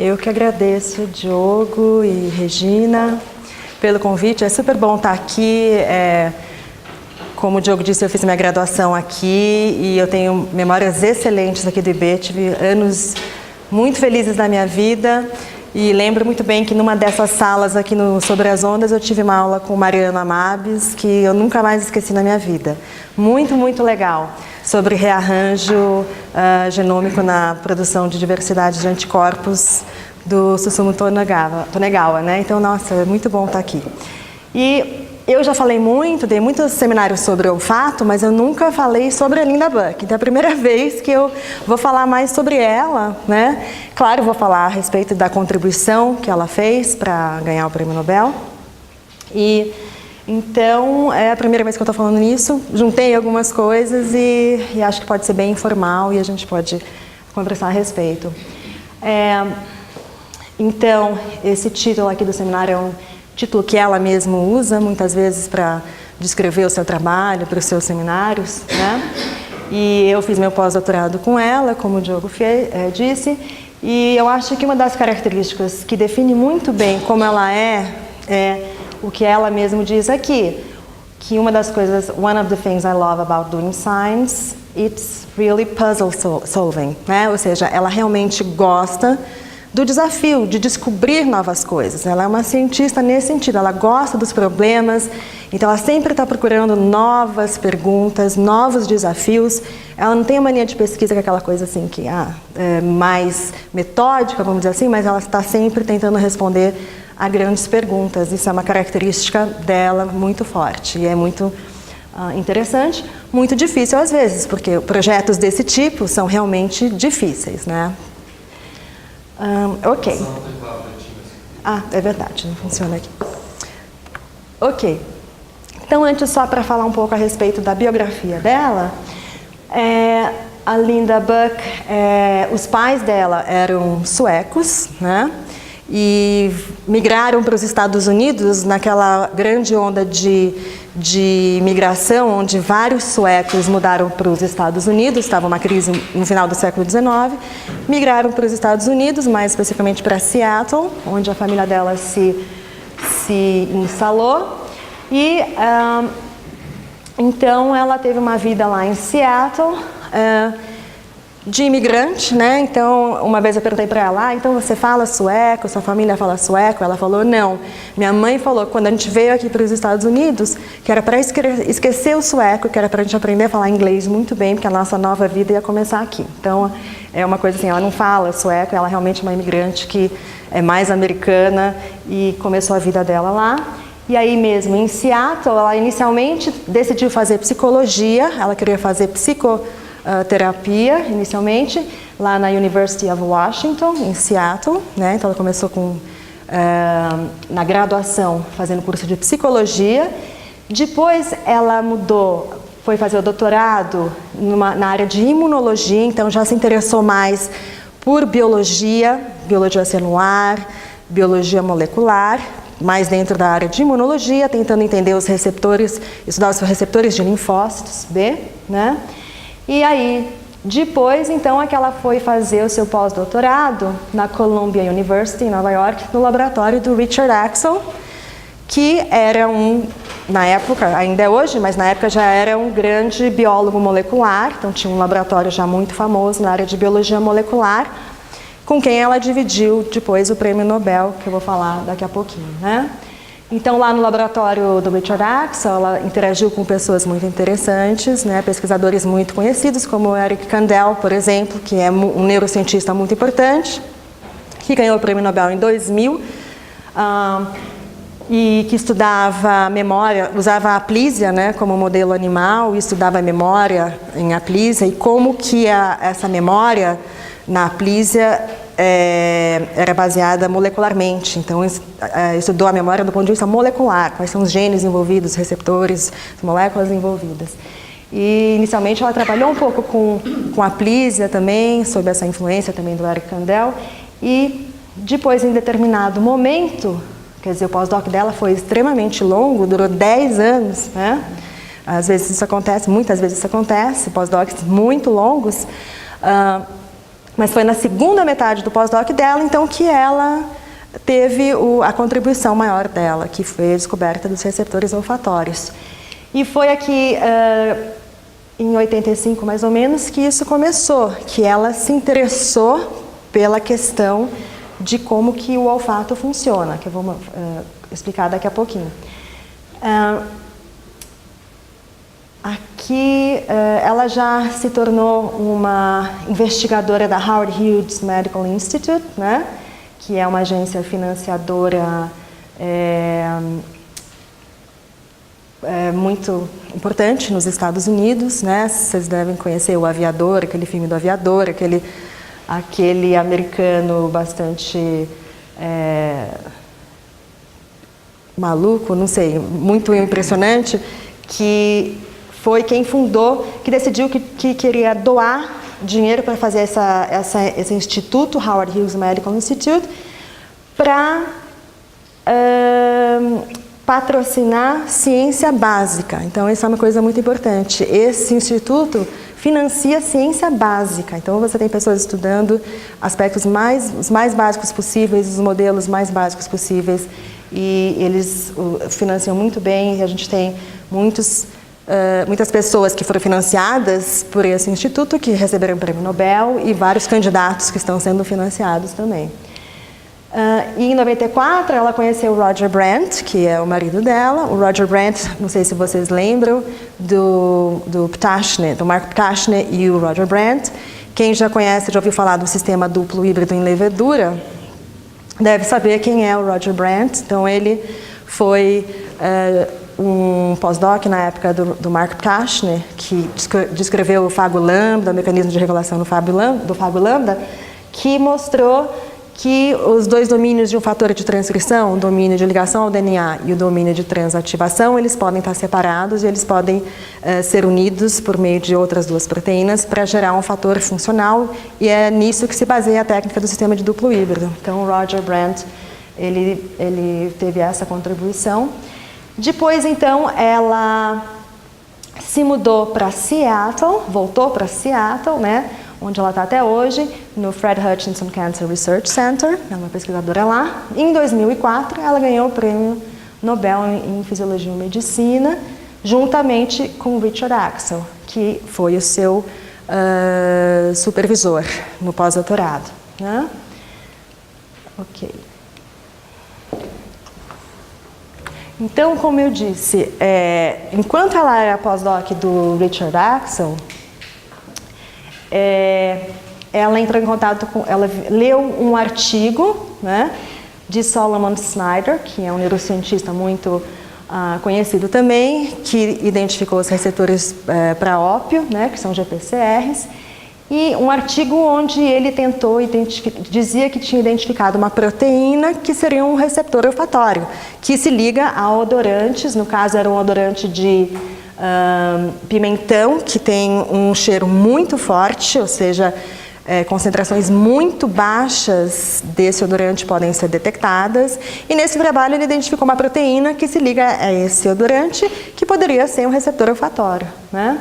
Eu que agradeço, Diogo e Regina, pelo convite. É super bom estar aqui. Como o Diogo disse, eu fiz minha graduação aqui e eu tenho memórias excelentes aqui do IB. Tive anos muito felizes na minha vida e lembro muito bem que numa dessas salas aqui no Sobre as Ondas eu tive uma aula com Mariana Amabis que eu nunca mais esqueci na minha vida. Muito, muito legal. Sobre rearranjo genômico na produção de diversidade de anticorpos do Susumu Tonegawa, né? Então, nossa, é muito bom estar aqui. E eu já falei muito, dei muitos seminários sobre olfato, mas eu nunca falei sobre a Linda Buck. Então, é a primeira vez que eu vou falar mais sobre ela, né? Claro, vou falar a respeito da contribuição que ela fez para ganhar o Prêmio Nobel. Então, é a primeira vez que eu estou falando nisso, juntei algumas coisas e acho que pode ser bem informal e a gente pode conversar a respeito. Então, esse título aqui do seminário é um título que ela mesma usa muitas vezes para descrever o seu trabalho, para os seus seminários, né? E eu fiz meu pós-doutorado com ela, como o Diogo disse, e eu acho que uma das características que define muito bem como ela é o que ela mesma diz aqui, que uma das coisas, one of the things I love about doing science, it's really puzzle solving, né? Ou seja, ela realmente gosta do desafio de descobrir novas coisas. Ela é uma cientista nesse sentido, ela gosta dos problemas, então ela sempre está procurando novas perguntas, novos desafios. Ela não tem a mania de pesquisa, que é aquela coisa assim que é mais metódica, vamos dizer assim, mas ela está sempre tentando responder a grandes perguntas. Isso é uma característica dela muito forte e é muito interessante, muito difícil às vezes, porque projetos desse tipo são realmente difíceis, né? Ok. É verdade, não funciona aqui. Ok. Então, antes, só para falar um pouco a respeito da biografia dela, a Linda Buck, os pais dela eram suecos, né? E migraram para os Estados Unidos naquela grande onda de imigração, onde vários suecos mudaram para os Estados Unidos, estava uma crise no final do século XIX, migraram para os Estados Unidos, mais especificamente para Seattle, onde a família dela se instalou, e então ela teve uma vida lá em Seattle, de imigrante, né? Então, uma vez eu perguntei para ela, então você fala sueco, sua família fala sueco? Ela falou, não. Minha mãe falou, quando a gente veio aqui para os Estados Unidos, que era para esquecer o sueco, que era para a gente aprender a falar inglês muito bem, porque a nossa nova vida ia começar aqui. Então, é uma coisa assim, ela não fala sueco, ela realmente é uma imigrante que é mais americana e começou a vida dela lá. E aí mesmo, em Seattle, ela inicialmente decidiu fazer psicologia, ela queria fazer psicoterapia, inicialmente, lá na University of Washington, em Seattle, né? Então ela começou na graduação, fazendo curso de psicologia. Depois ela mudou, foi fazer o doutorado na área de imunologia, então já se interessou mais por biologia celular, biologia molecular, mais dentro da área de imunologia, tentando entender os receptores, estudar os receptores de linfócitos B, né? E aí, depois, então, é que ela foi fazer o seu pós-doutorado na Columbia University, em Nova York, no laboratório do Richard Axel, que era na época, ainda é hoje, mas na época já era um grande biólogo molecular, então tinha um laboratório já muito famoso na área de biologia molecular, com quem ela dividiu depois o Prêmio Nobel, que eu vou falar daqui a pouquinho, né? Então, lá no laboratório do Richard Axel, ela interagiu com pessoas muito interessantes, né? Pesquisadores muito conhecidos, como o Eric Kandel, por exemplo, que é um neurocientista muito importante, que ganhou o Prêmio Nobel em 2000, e que estudava memória, usava a aplísia, né, como modelo animal, e estudava a memória em aplísia, e como que essa memória na aplísia era baseada molecularmente. Então, estudou a memória do ponto de vista molecular, quais são os genes envolvidos, os receptores, as moléculas envolvidas. E, inicialmente, ela trabalhou um pouco com a aplísia também, sob essa influência também do Eric Kandel, e depois, em determinado momento, quer dizer, o pós-doc dela foi extremamente longo, durou 10 anos, né? Às vezes isso acontece, muitas vezes isso acontece, pós-docs muito longos. Mas foi na segunda metade do pós-doc dela, então, que ela teve a contribuição maior dela, que foi a descoberta dos receptores olfatórios. E foi aqui, em 85 mais ou menos, que isso começou, que ela se interessou pela questão de como que o olfato funciona, que eu vou explicar daqui a pouquinho. Aqui, ela já se tornou uma investigadora da Howard Hughes Medical Institute, né, que é uma agência financiadora muito importante nos Estados Unidos, né? Vocês devem conhecer o Aviador, aquele filme do Aviador, aquele americano bastante maluco, não sei, muito impressionante, que foi quem fundou, que decidiu que queria doar dinheiro para fazer esse instituto, Howard Hughes Medical Institute, para patrocinar ciência básica. Então, isso é uma coisa muito importante. Esse instituto financia ciência básica. Então, você tem pessoas estudando aspectos os mais básicos possíveis, os modelos mais básicos possíveis, e eles financiam muito bem. E a gente tem muitas pessoas que foram financiadas por esse instituto, que receberam o Prêmio Nobel, e vários candidatos que estão sendo financiados também. E em 94, ela conheceu o Roger Brandt, que é o marido dela. O Roger Brandt, não sei se vocês lembram, do Ptashne, do Mark Ptashne e o Roger Brandt. Quem já conhece, já ouviu falar do sistema duplo híbrido em levedura, deve saber quem é o Roger Brandt. Então, ele foi um pós-doc na época do Mark Ptashne, que descreveu o fago lambda, o mecanismo de regulação do fago lambda, que mostrou que os dois domínios de um fator de transcrição, o domínio de ligação ao DNA e o domínio de transativação, eles podem estar separados e eles podem ser unidos por meio de outras duas proteínas para gerar um fator funcional, e é nisso que se baseia a técnica do sistema de duplo híbrido. Então, o Roger Brandt, ele teve essa contribuição. Depois, então, ela se mudou para Seattle, voltou para Seattle, né, onde ela está até hoje, no Fred Hutchinson Cancer Research Center, ela é uma pesquisadora lá. Em 2004, ela ganhou o Prêmio Nobel em Fisiologia e Medicina, juntamente com Richard Axel, que foi o seu supervisor no pós-doutorado, né? Ok. Então, como eu disse, enquanto ela era pós-doc do Richard Axel, ela entrou em contato ela leu um artigo, né, de Solomon Snyder, que é um neurocientista muito conhecido também, que identificou os receptores para ópio, né, que são GPCRs, e um artigo onde ele tentou dizia que tinha identificado uma proteína que seria um receptor olfatório, que se liga a odorantes, no caso era um odorante de pimentão, que tem um cheiro muito forte, ou seja, concentrações muito baixas desse odorante podem ser detectadas, e nesse trabalho ele identificou uma proteína que se liga a esse odorante, que poderia ser um receptor olfatório, né?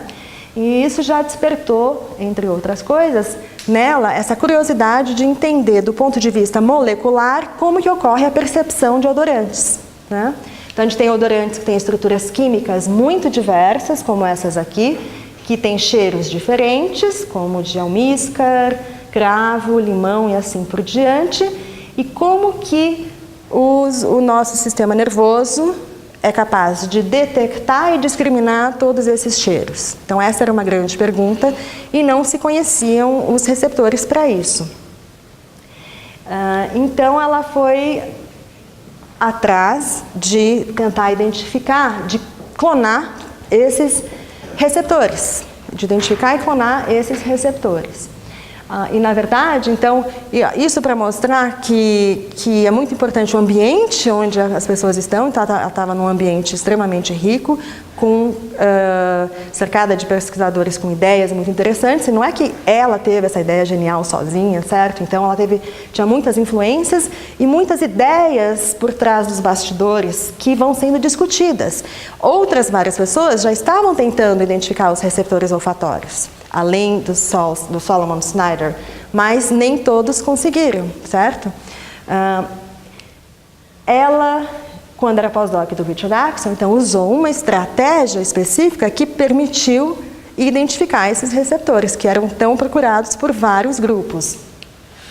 E isso já despertou, entre outras coisas, nela essa curiosidade de entender do ponto de vista molecular como que ocorre a percepção de odorantes, né? Então, a gente tem odorantes que têm estruturas químicas muito diversas, como essas aqui, que têm cheiros diferentes, como de almíscar, cravo, limão e assim por diante, e como que o nosso sistema nervoso é capaz de detectar e discriminar todos esses cheiros. Então, essa era uma grande pergunta e não se conheciam os receptores para isso. Então, ela foi atrás de tentar identificar, de clonar esses receptores, de identificar e clonar esses receptores. E, na verdade, então, isso para mostrar que é muito importante o ambiente onde as pessoas estão. Então, ela estava num ambiente extremamente rico, cercada de pesquisadores com ideias muito interessantes. E não é que ela teve essa ideia genial sozinha, certo? Então, ela tinha muitas influências e muitas ideias por trás dos bastidores que vão sendo discutidas. Várias pessoas já estavam tentando identificar os receptores olfatórios. além do Solomon Snyder, mas nem todos conseguiram, certo? Ela, quando era pós-doc do Richard Axel, então usou uma estratégia específica que permitiu identificar esses receptores, que eram tão procurados por vários grupos.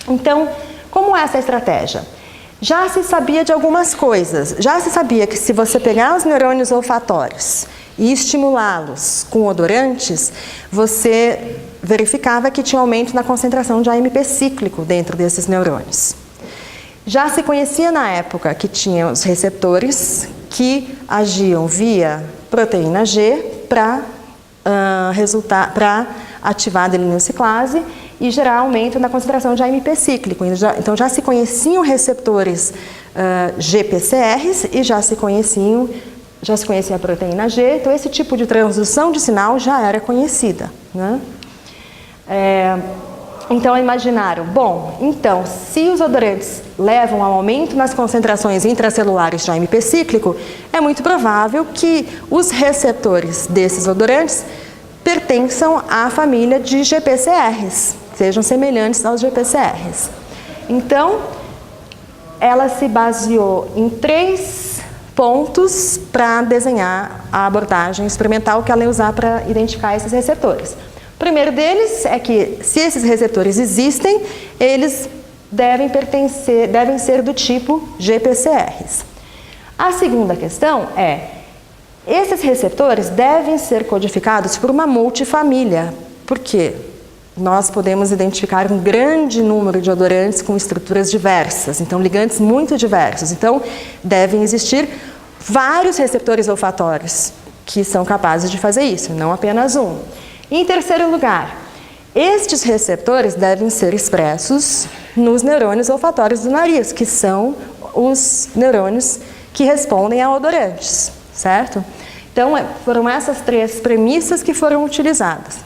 Então, como é essa estratégia? Já se sabia de algumas coisas. Já se sabia que se você pegar os neurônios olfatórios e estimulá-los com odorantes, você verificava que tinha aumento na concentração de AMP cíclico dentro desses neurônios. Já se conhecia na época que tinha os receptores que agiam via proteína G para ativar a adeninociclase e gerar aumento na concentração de AMP cíclico. Então já se conheciam receptores GPCRs e já se conhecia a proteína G, então esse tipo de transdução de sinal já era conhecida, né? Então imaginaram, bom, então se os odorantes levam ao aumento nas concentrações intracelulares de AMP cíclico, é muito provável que os receptores desses odorantes pertençam à família de GPCRs, sejam semelhantes aos GPCRs. Então, ela se baseou em 3 pontos para desenhar a abordagem experimental que ela ia usar para identificar esses receptores. O primeiro deles é que, se esses receptores existem, eles devem ser do tipo GPCRs. A segunda questão é, esses receptores devem ser codificados por uma multifamília, porque nós podemos identificar um grande número de odorantes com estruturas diversas, então ligantes muito diversos. Então, devem existir vários receptores olfatórios que são capazes de fazer isso, não apenas um. Em terceiro lugar, estes receptores devem ser expressos nos neurônios olfatórios do nariz, que são os neurônios que respondem a odorantes, certo? Então, foram essas 3 premissas que foram utilizadas.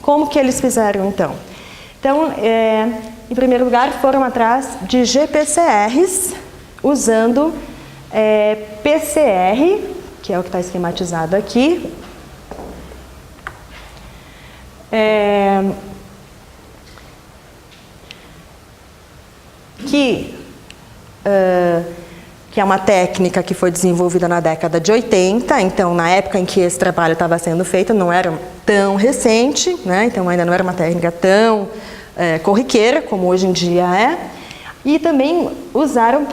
Como que eles fizeram, então? Então, em primeiro lugar, foram atrás de GPCRs, usando PCR, que é o que está esquematizado aqui, que é uma técnica que foi desenvolvida na década de 80, então na época em que esse trabalho estava sendo feito não era tão recente, né? Então ainda não era uma técnica tão corriqueira como hoje em dia é. E também usaram,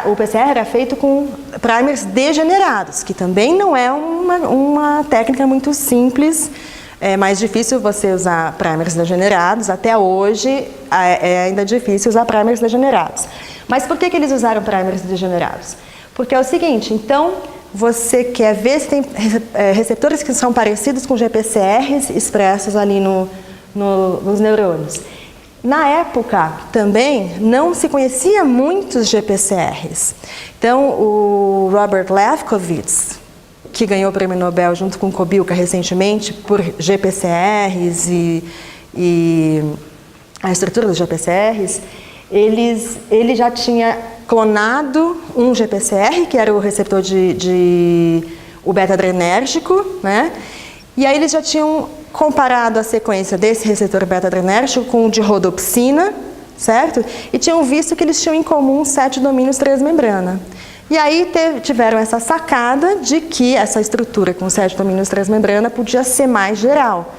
o PCR era feito com primers degenerados, que também não é uma técnica muito simples. É mais difícil você usar primers degenerados, até hoje é ainda difícil usar primers degenerados. Mas por que eles usaram primers degenerados? Porque é o seguinte, então você quer ver se tem receptores que são parecidos com GPCRs expressos ali nos neurônios. Na época, também, não se conhecia muitos GPCRs. Então, o Robert Lefkowitz, que ganhou o prêmio Nobel junto com Kobilka recentemente por GPCRs e a estrutura dos GPCRs, ele já tinha clonado um GPCR, que era o receptor o beta-adrenérgico, né? E aí eles já tinham comparado a sequência desse receptor beta-adrenérgico com o de rodopsina, certo? E tinham visto que eles tinham em comum 7 domínios transmembrana. E aí tiveram essa sacada de que essa estrutura com 7 domínios transmembrana podia ser mais geral.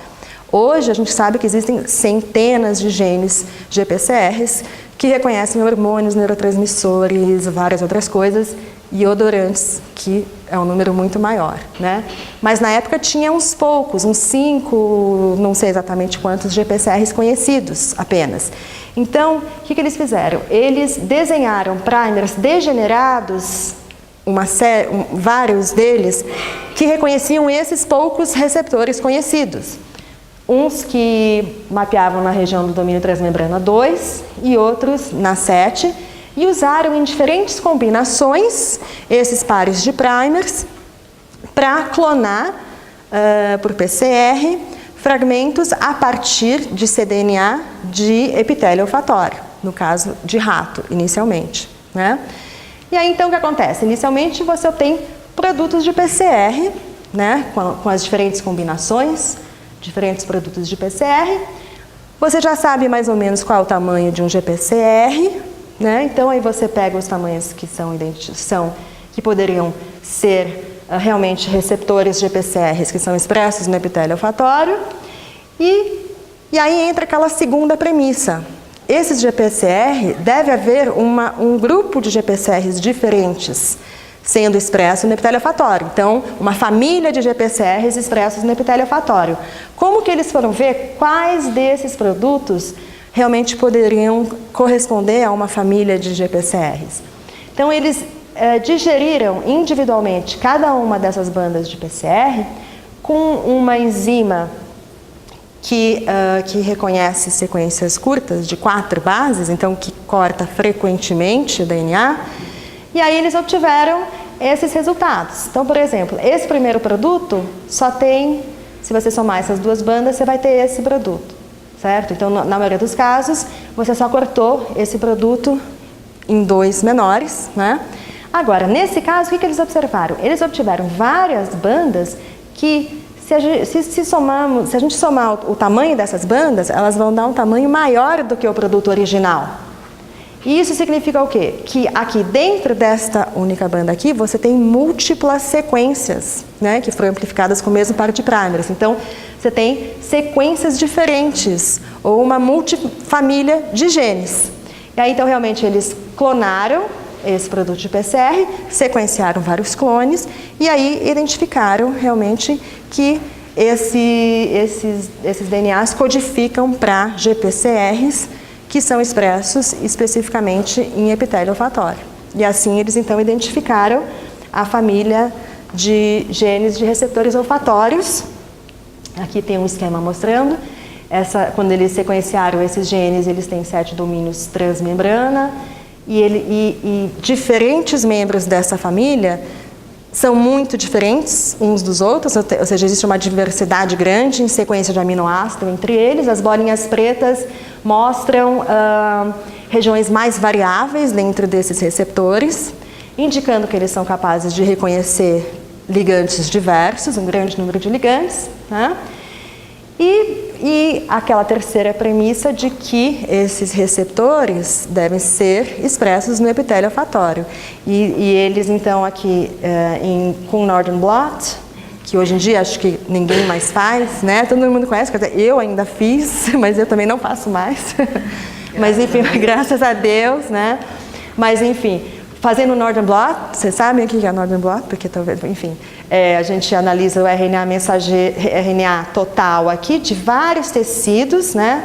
Hoje a gente sabe que existem centenas de genes GPCRs que reconhecem hormônios, neurotransmissores, várias outras coisas, e odorantes, que é um número muito maior, né? Mas na época tinha uns poucos, uns 5, não sei exatamente quantos GPCRs conhecidos apenas. Então, o que eles fizeram? Eles desenharam primers degenerados, vários deles, que reconheciam esses poucos receptores conhecidos. Uns que mapeavam na região do domínio transmembrana 2 e outros na 7, e usaram em diferentes combinações esses pares de primers para clonar por PCR fragmentos a partir de cDNA de epitélio olfatório, no caso de rato, inicialmente, né? E aí então o que acontece? Inicialmente você obtém produtos de PCR, né, com as diferentes combinações diferentes produtos de PCR. Você já sabe mais ou menos qual é o tamanho de um GPCR, né? Então aí você pega os tamanhos que poderiam ser realmente receptores GPCRs que são expressos no epitélio olfatório. E aí entra aquela segunda premissa. Esses GPCR, deve haver um grupo de GPCRs diferentes sendo expresso no epitélio olfatório. Então, uma família de GPCRs expressos no epitélio olfatório. Como que eles foram ver quais desses produtos realmente poderiam corresponder a uma família de GPCRs? Então, eles digeriram individualmente cada uma dessas bandas de PCR com uma enzima que reconhece sequências curtas de 4 bases, então que corta frequentemente o DNA, e aí eles obtiveram esses resultados. Então, por exemplo, esse primeiro produto só tem, se você somar essas 2 bandas, você vai ter esse produto, certo? Então, na maioria dos casos, você só cortou esse produto em 2 menores, né? Agora, nesse caso, o que eles observaram? Eles obtiveram várias bandas que, se a gente somar o tamanho dessas bandas, elas vão dar um tamanho maior do que o produto original. E isso significa o quê? Que aqui dentro desta única banda aqui, você tem múltiplas sequências, né, que foram amplificadas com o mesmo par de primers. Então, você tem sequências diferentes, ou uma multifamília de genes. E aí, então, realmente, eles clonaram esse produto de PCR, sequenciaram vários clones, e aí identificaram realmente que esses DNAs codificam para GPCRs, que são expressos especificamente em epitélio olfatório. E assim eles então identificaram a família de genes de receptores olfatórios. Aqui tem um esquema mostrando. Quando eles sequenciaram esses genes, eles têm 7 domínios transmembrana, e diferentes membros dessa família são muito diferentes uns dos outros, ou seja, existe uma diversidade grande em sequência de aminoácido entre eles. As bolinhas pretas mostram regiões mais variáveis dentro desses receptores, indicando que eles são capazes de reconhecer ligantes diversos, um grande número de ligantes, né? E aquela terceira premissa de que esses receptores devem ser expressos no epitélio olfatório. E eles, então, aqui com Northern Blot, que hoje em dia acho que ninguém mais faz, né? Todo mundo conhece, quer dizer, eu ainda fiz, mas eu também não faço mais. Mas, enfim, graças a Deus, né? Mas, enfim, fazendo o Northern Blot, vocês sabem o que é Northern Blot? Porque talvez, enfim, a gente analisa o RNA mensageiro, RNA total aqui de vários tecidos, né?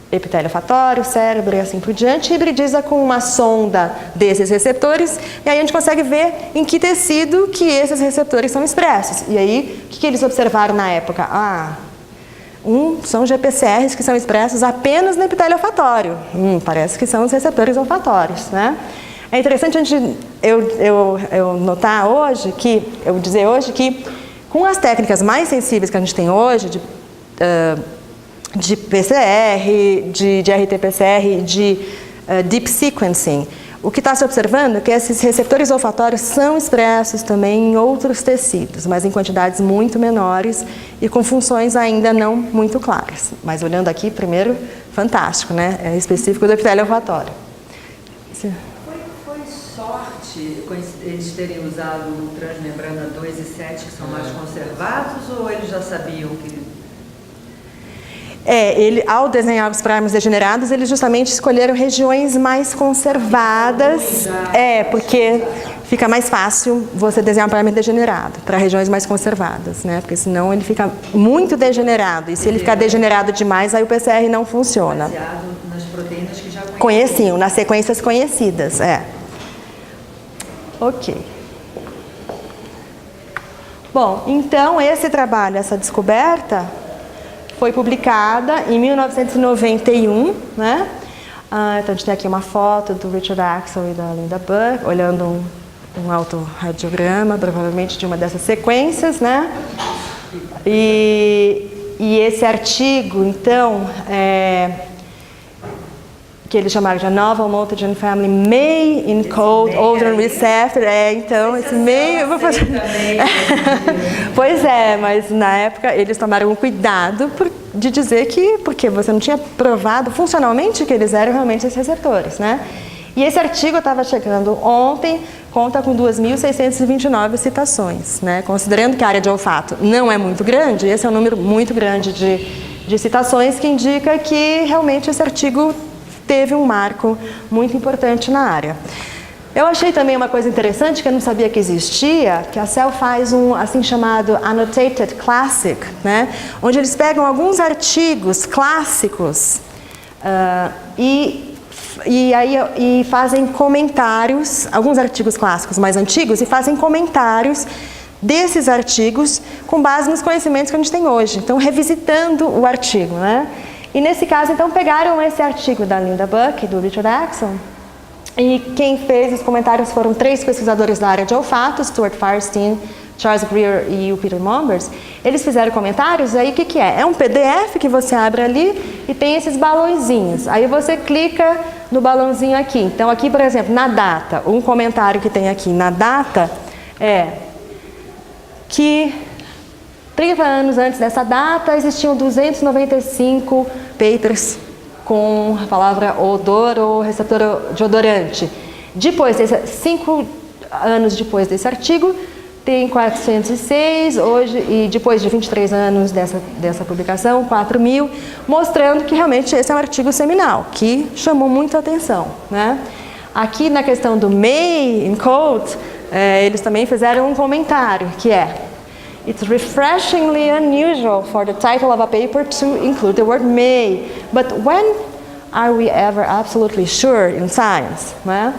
Epitélio olfatório, cérebro e assim por diante, hibridiza com uma sonda desses receptores, e aí a gente consegue ver em que tecido que esses receptores são expressos. E aí, o que eles observaram na época? São GPCRs que são expressos apenas no epitélio olfatório. Parece que são os receptores olfatórios, né? É interessante eu notar hoje eu dizer hoje que com as técnicas mais sensíveis que a gente tem hoje, de PCR, de RT-PCR, de deep sequencing, o que está se observando é que esses receptores olfatórios são expressos também em outros tecidos, mas em quantidades muito menores e com funções ainda não muito claras. Mas olhando aqui, primeiro, fantástico, né? É específico do epitélio olfatório. Foi sorte eles terem usado o transmembrana 2 e 7, que são mais conservados, ou eles já sabiam que... Ao desenhar os primers degenerados, eles justamente escolheram regiões mais conservadas, porque fica mais fácil você desenhar um primer degenerado para regiões mais conservadas, né? Porque senão ele fica muito degenerado, e se ele ficar degenerado demais, aí o PCR não funciona. Baseado nas proteínas que já conheciam, nas sequências conhecidas, Ok. Bom, então esse trabalho, essa descoberta, foi publicada em 1991, né? Então a gente tem aqui uma foto do Richard Axel e da Linda Burke, olhando um autorradiograma, provavelmente de uma dessas sequências, né? E esse artigo, então, que eles chamaram de Novel Multigene Family May Encode Odor Receptor. Então, esse MEI eu vou fazer. Pois é, mas na época eles tomaram um cuidado de dizer que, porque você não tinha provado funcionalmente que eles eram realmente esses receptores, né? E esse artigo eu estava checando ontem, conta com 2.629 citações, né? Considerando que a área de olfato não é muito grande, esse é um número muito grande de citações que indica que realmente esse artigo teve um marco muito importante na área. Eu achei também uma coisa interessante que eu não sabia que existia, que a Cell faz um assim chamado Annotated Classic, né? Onde eles pegam alguns artigos clássicos e fazem comentários, alguns artigos clássicos mais antigos, e fazem comentários desses artigos com base nos conhecimentos que a gente tem hoje. Então, revisitando o artigo, né? E nesse caso, então, pegaram esse artigo da Linda Buck e do Richard Axel, e quem fez os comentários foram 3 pesquisadores da área de olfato, Stuart Firestein, Charles Greer e o Peter Mombers. Eles fizeram comentários, aí o que é? É um PDF que você abre ali e tem esses balãozinhos. Aí você clica no balãozinho aqui. Então aqui, por exemplo, na data, um comentário que tem aqui na data é que 30 anos antes dessa data existiam 295 papers com a palavra odor ou receptor de odorante. Depois, 5 anos depois desse artigo, tem 406, hoje, e depois de 23 anos dessa publicação, 4.000, mostrando que realmente esse é um artigo seminal, que chamou muita atenção, né? Aqui na questão do May Encode, eles também fizeram um comentário, que é: It's refreshingly unusual for the title of a paper to include the word may, but when are we ever absolutely sure in science? Né?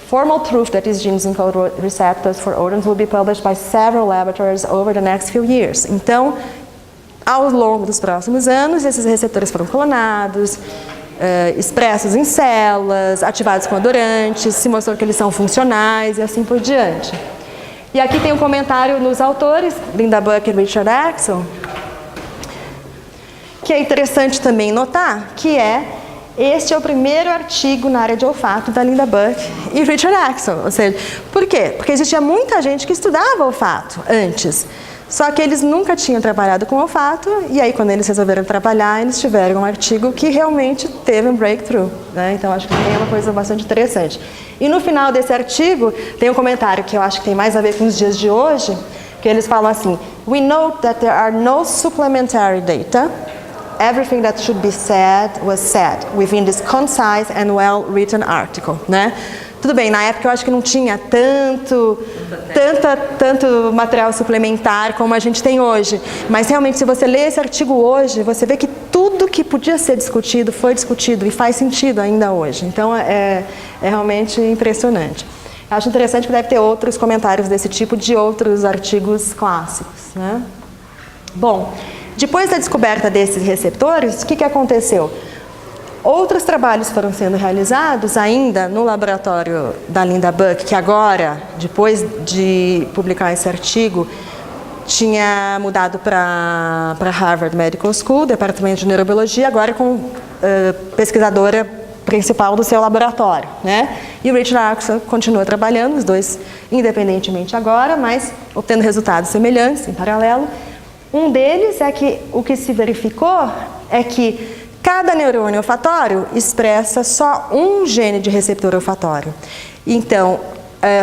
Formal proof that these genes encode receptors for odorants will be published by several laboratories over the next few years. Então, ao longo dos próximos anos, esses receptores foram clonados, expressos em células, ativados com odorantes, se mostrou que eles são funcionais e assim por diante. E aqui tem um comentário nos autores, Linda Buck e Richard Axel, que é interessante também notar que este é o primeiro artigo na área de olfato da Linda Buck e Richard Axel. Ou seja, por quê? Porque existia muita gente que estudava olfato antes, só que eles nunca tinham trabalhado com olfato, e aí quando eles resolveram trabalhar, eles tiveram um artigo que realmente teve um breakthrough, né? Então acho que também é uma coisa bastante interessante. E no final desse artigo tem um comentário que eu acho que tem mais a ver com os dias de hoje, que eles falam assim: We note that there are no supplementary data. Everything that should be said was said within this concise and well-written article, né? Tudo bem, na época eu acho que não tinha tanto material suplementar como a gente tem hoje. Mas realmente, se você lê esse artigo hoje, você vê que tudo que podia ser discutido foi discutido e faz sentido ainda hoje. Então, é realmente impressionante. Acho interessante que deve ter outros comentários desse tipo de outros artigos clássicos, né? Bom, depois da descoberta desses receptores, o que aconteceu? Outros trabalhos foram sendo realizados ainda no laboratório da Linda Buck, que agora, depois de publicar esse artigo, tinha mudado para Harvard Medical School, departamento de neurobiologia, agora com pesquisadora principal do seu laboratório, né? E o Richard Axel continua trabalhando, os dois independentemente agora, mas obtendo resultados semelhantes, em paralelo. Um deles é que o que se verificou é que cada neurônio olfatório expressa só um gene de receptor olfatório. Então,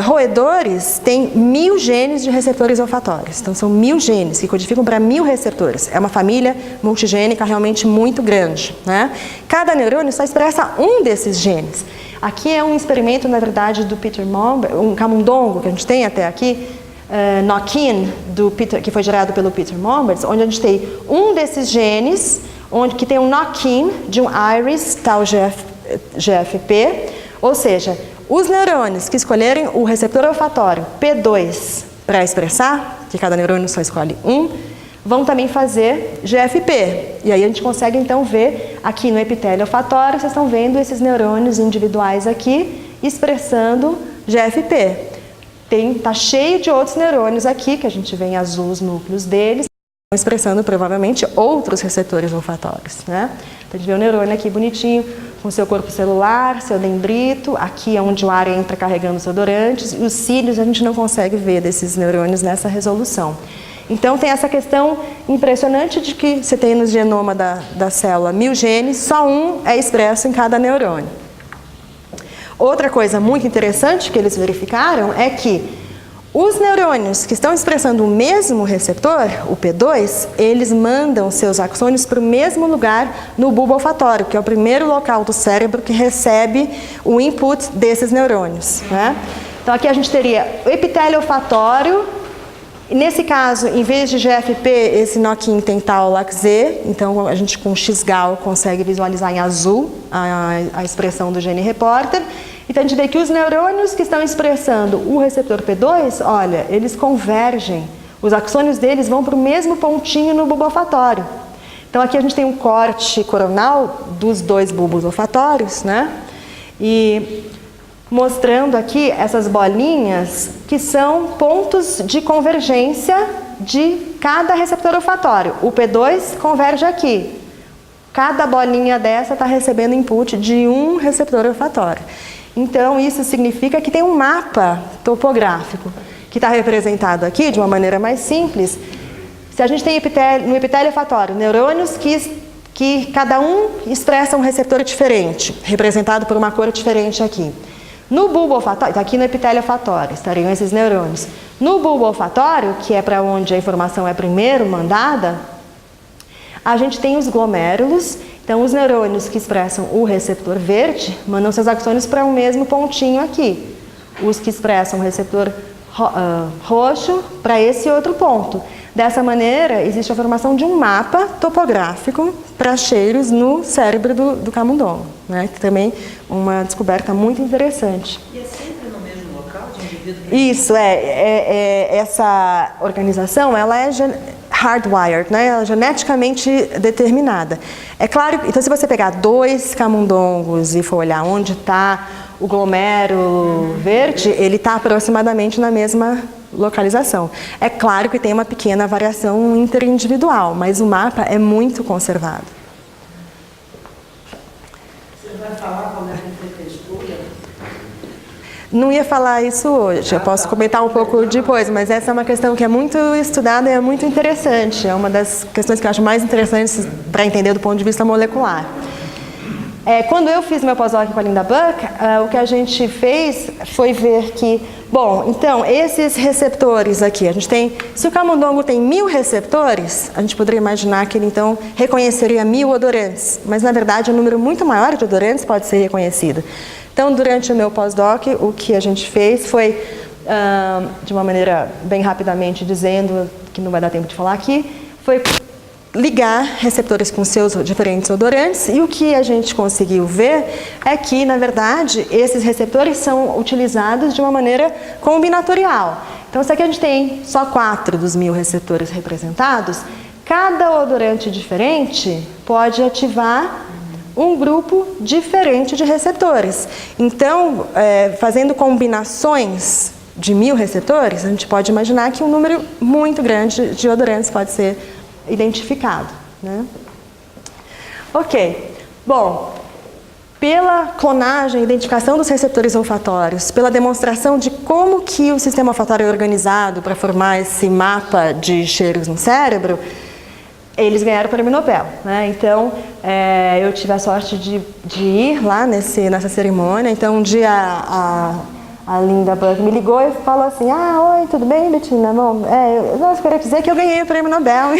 roedores têm 1000 genes de receptores olfatórios. Então, são 1000 genes que codificam para 1000 receptores. É uma família multigênica realmente muito grande, né? Cada neurônio só expressa um desses genes. Aqui é um experimento, na verdade, do Peter Mombers, um camundongo que a gente tem até aqui, knock-in, que foi gerado pelo Peter Mombers, onde a gente tem um desses genes, que tem um knock-in de um iris, tal GFP, ou seja, os neurônios que escolherem o receptor olfatório P2 para expressar, que cada neurônio só escolhe um, vão também fazer GFP. E aí a gente consegue então ver aqui no epitélio olfatório, vocês estão vendo esses neurônios individuais aqui expressando GFP. Tá cheio de outros neurônios aqui, que a gente vê em azul os núcleos deles. expressando provavelmente outros receptores olfatórios, né? Então a gente vê o neurônio aqui bonitinho, com seu corpo celular, seu dendrito, aqui é onde o ar entra carregando os odorantes, e os cílios a gente não consegue ver desses neurônios nessa resolução. Então tem essa questão impressionante de que você tem no genoma da célula 1000 genes, só um é expresso em cada neurônio. Outra coisa muito interessante que eles verificaram é que os neurônios que estão expressando o mesmo receptor, o P2, eles mandam seus axônios para o mesmo lugar no bulbo olfatório, que é o primeiro local do cérebro que recebe o input desses neurônios, né? Então aqui a gente teria o epitélio olfatório. Nesse caso, em vez de GFP, esse knock-in tem Tau-LAC-Z, então a gente com X-Gal consegue visualizar em azul a expressão do gene reporter. Então a gente vê que os neurônios que estão expressando o receptor P2, olha, eles convergem, os axônios deles vão para o mesmo pontinho no bulbo olfatório. Então aqui a gente tem um corte coronal dos dois bulbos olfatórios, né? E mostrando aqui essas bolinhas que são pontos de convergência de cada receptor olfatório. O P2 converge aqui. Cada bolinha dessa está recebendo input de um receptor olfatório. Então, isso significa que tem um mapa topográfico que está representado aqui de uma maneira mais simples. Se a gente tem no epitélio olfatório neurônios que cada um expressa um receptor diferente, representado por uma cor diferente aqui. No bulbo olfatório, está aqui no epitélio olfatório, estariam esses neurônios. No bulbo olfatório, que é para onde a informação é primeiro mandada, a gente tem os glomérulos. Então, os neurônios que expressam o receptor verde mandam seus axônios para o mesmo pontinho aqui. Os que expressam o receptor roxo para esse outro ponto. Dessa maneira, existe a formação de um mapa topográfico para cheiros no cérebro do camundongo, né? Que também uma descoberta muito interessante. E é sempre no mesmo local de indivíduo? Isso, essa organização, ela é hardwired, né? Ela é geneticamente determinada. É claro, então se você pegar 2 camundongos e for olhar onde está o glomérulo verde, ele está aproximadamente na mesma localização. É claro que tem uma pequena variação interindividual, mas o mapa é muito conservado. Você vai falar como é que foi textura? Não ia falar isso hoje, eu posso comentar um pouco depois, mas essa é uma questão que é muito estudada e é muito interessante. É uma das questões que eu acho mais interessantes para entender do ponto de vista molecular. Quando eu fiz meu pós-doc com a Linda Buck, o que a gente fez foi ver que, bom, então, esses receptores aqui, a gente tem, se o camundongo tem 1000 receptores, a gente poderia imaginar que ele, então, reconheceria 1000 odorantes, mas, na verdade, um número muito maior de odorantes pode ser reconhecido. Então, durante o meu pós-doc, o que a gente fez foi, de uma maneira bem rapidamente dizendo, que não vai dar tempo de falar aqui, foi ligar receptores com seus diferentes odorantes, e o que a gente conseguiu ver é que, na verdade, esses receptores são utilizados de uma maneira combinatorial. Então, se aqui a gente tem só 4 dos 1000 receptores representados, cada odorante diferente pode ativar um grupo diferente de receptores. Então, fazendo combinações de 1000 receptores, a gente pode imaginar que um número muito grande de odorantes pode ser identificado, né? Ok. Bom, pela clonagem, identificação dos receptores olfatórios, pela demonstração de como que o sistema olfatório é organizado para formar esse mapa de cheiros no cérebro, eles ganharam o Prêmio Nobel, né? Então, eu tive a sorte de ir lá nessa cerimônia. Então, um dia a Linda Buck me ligou e falou assim: oi, tudo bem, Bettina? Bom, eu queria dizer que eu ganhei o Prêmio Nobel.